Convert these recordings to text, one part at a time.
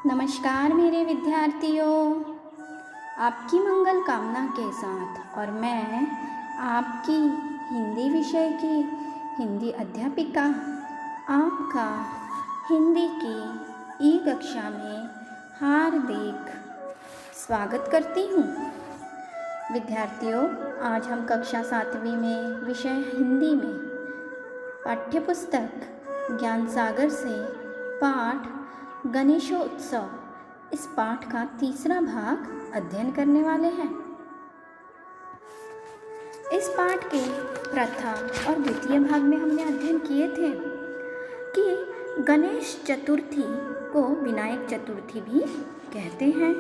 नमस्कार मेरे विद्यार्थियों, आपकी मंगल कामना के साथ और मैं आपकी हिंदी विषय की हिंदी अध्यापिका आपका हिंदी की ई कक्षा में हार्दिक स्वागत करती हूँ। विद्यार्थियों, आज हम कक्षा 7वीं में विषय हिंदी में पाठ्यपुस्तक ज्ञान सागर से पाठ गणेशोत्सव इस पाठ का तीसरा भाग अध्ययन करने वाले हैं। इस पाठ के प्रथम और द्वितीय भाग में हमने अध्ययन किए थे कि गणेश चतुर्थी को विनायक चतुर्थी भी कहते हैं।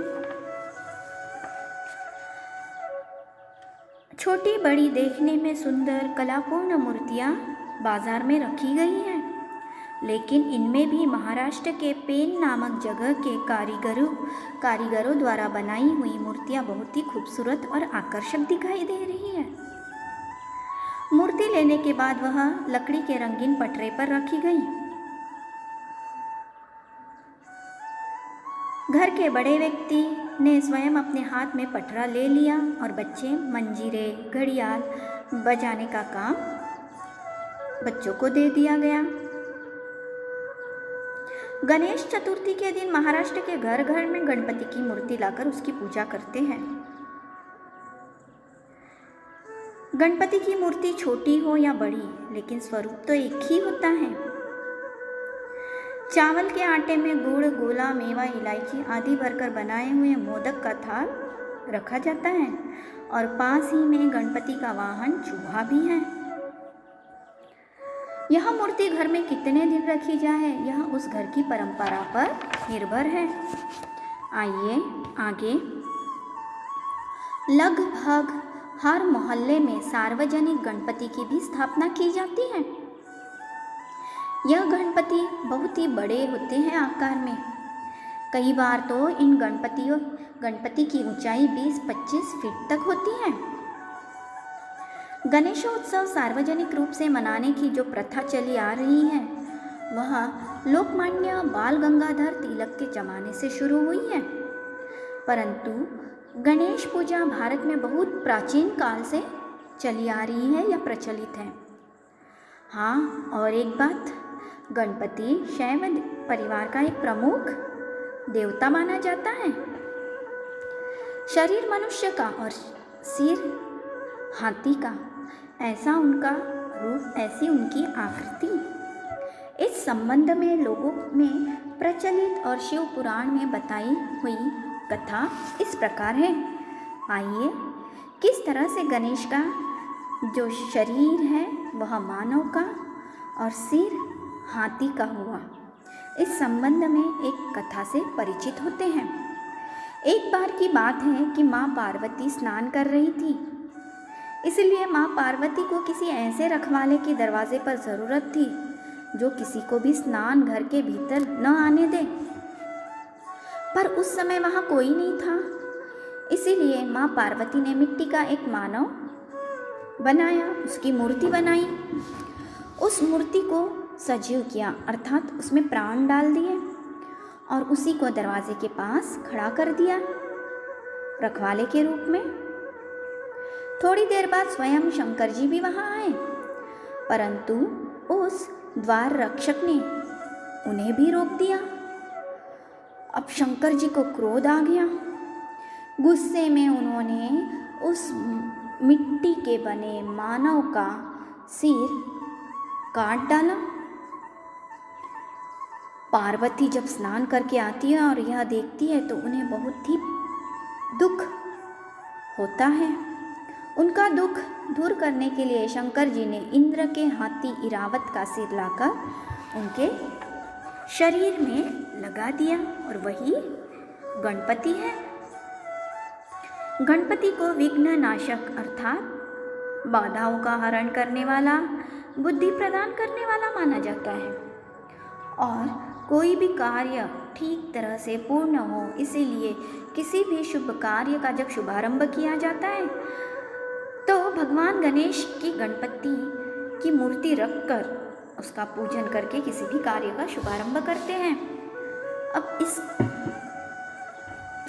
छोटी बड़ी देखने में सुंदर कलापूर्ण मूर्तियाँ बाजार में रखी गई हैं, लेकिन इनमें भी महाराष्ट्र के पेन नामक जगह के कारीगरों द्वारा बनाई हुई मूर्तियाँ बहुत ही खूबसूरत और आकर्षक दिखाई दे रही है। मूर्ति लेने के बाद वह लकड़ी के रंगीन पटरे पर रखी गई। घर के बड़े व्यक्ति ने स्वयं अपने हाथ में पटरा ले लिया और बच्चे मंजीरे घड़ियाल बजाने का काम बच्चों को दे दिया गया। गणेश चतुर्थी के दिन महाराष्ट्र के घर घर में गणपति की मूर्ति लाकर उसकी पूजा करते हैं। गणपति की मूर्ति छोटी हो या बड़ी, लेकिन स्वरूप तो एक ही होता है। चावल के आटे में गुड़, गोला, मेवा, इलायची आदि भरकर बनाए हुए मोदक का थाल रखा जाता है और पास ही में गणपति का वाहन चूहा भी है। यह मूर्ति घर में कितने दिन रखी जाए, यह उस घर की परंपरा पर निर्भर है। आइए आगे। लगभग हर मोहल्ले में सार्वजनिक गणपति की भी स्थापना की जाती है। यह गणपति बहुत ही बड़े होते हैं आकार में। कई बार तो इन गणपति की ऊंचाई 20-25 फीट तक होती है। गणेशोत्सव सार्वजनिक रूप से मनाने की जो प्रथा चली आ रही है, वह लोकमान्य बाल गंगाधर तिलक के जमाने से शुरू हुई है, परंतु गणेश पूजा भारत में बहुत प्राचीन काल से चली आ रही है या प्रचलित है। हाँ, और एक बात, गणपति शैव परिवार का एक प्रमुख देवता माना जाता है। शरीर मनुष्य का और सिर हाथी का, ऐसा उनका रूप, ऐसी उनकी आकृति। इस संबंध में लोगों में प्रचलित और शिव पुराण में बताई हुई कथा इस प्रकार है। आइए, किस तरह से गणेश का जो शरीर है वह मानव का और सिर हाथी का हुआ, इस संबंध में एक कथा से परिचित होते हैं। एक बार की बात है कि माँ पार्वती स्नान कर रही थी, इसलिए माँ पार्वती को किसी ऐसे रखवाले के दरवाजे पर ज़रूरत थी जो किसी को भी स्नान घर के भीतर न आने दे। पर उस समय वहाँ कोई नहीं था, इसीलिए माँ पार्वती ने मिट्टी का एक मानव बनाया, उसकी मूर्ति बनाई। उस मूर्ति को सजीव किया, अर्थात उसमें प्राण डाल दिए और उसी को दरवाजे के पास खड़ा कर दिया रखवाले के रूप में। थोड़ी देर बाद स्वयं शंकर जी भी वहाँ आए, परंतु उस द्वार रक्षक ने उन्हें भी रोक दिया। अब शंकर जी को क्रोध आ गया। गुस्से में उन्होंने उस मिट्टी के बने मानव का सिर काट डाला। पार्वती जब स्नान करके आती है और यह देखती है तो उन्हें बहुत ही दुख होता है। उनका दुख दूर करने के लिए शंकर जी ने इंद्र के हाथी इरावत का सिर लाकर उनके शरीर में लगा दिया और वही गणपति है। गणपति को विघ्न नाशक अर्थात बाधाओं का हरण करने वाला, बुद्धि प्रदान करने वाला माना जाता है और कोई भी कार्य ठीक तरह से पूर्ण हो, इसीलिए किसी भी शुभ कार्य का जब शुभारंभ किया जाता है तो भगवान गणेश की गणपति की मूर्ति रखकर उसका पूजन करके किसी भी कार्य का शुभारंभ करते हैं। अब इस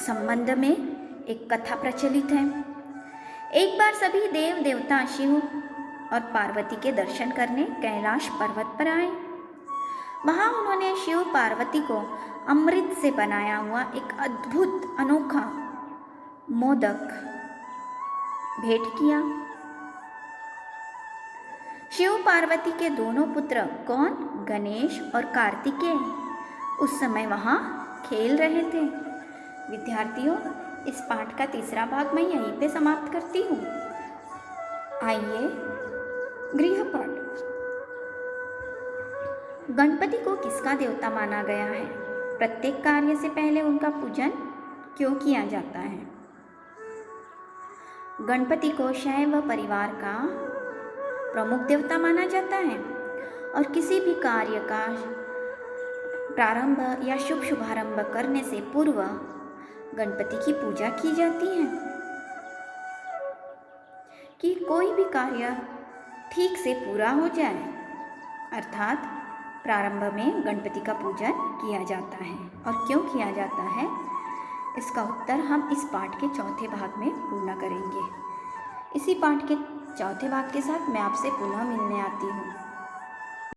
संबंध में एक कथा प्रचलित है। एक बार सभी देव देवता शिव और पार्वती के दर्शन करने कैलाश पर्वत पर आए। वहाँ उन्होंने शिव पार्वती को अमृत से बनाया हुआ एक अद्भुत अनोखा मोदक भेंट किया। शिव पार्वती के दोनों पुत्र कौन, गणेश और कार्तिकेय, उस समय वहाँ खेल रहे थे। विद्यार्थियों, इस पाठ का तीसरा भाग मैं यहीं पे समाप्त करती हूँ। आइए गृहपाठ। गणपति को किसका देवता माना गया है? प्रत्येक कार्य से पहले उनका पूजन क्यों किया जाता है? गणपति को शैव परिवार का प्रमुख देवता माना जाता है और किसी भी कार्य का प्रारंभ या शुभ शुभारंभ करने से पूर्व गणपति की पूजा की जाती है कि कोई भी कार्य ठीक से पूरा हो जाए, अर्थात प्रारंभ में गणपति का पूजन किया जाता है। और क्यों किया जाता है, इसका उत्तर हम इस पाठ के चौथे भाग में पूर्ण करेंगे। इसी पाठ के चौथे भाग के साथ मैं आपसे पुनः मिलने आती हूँ।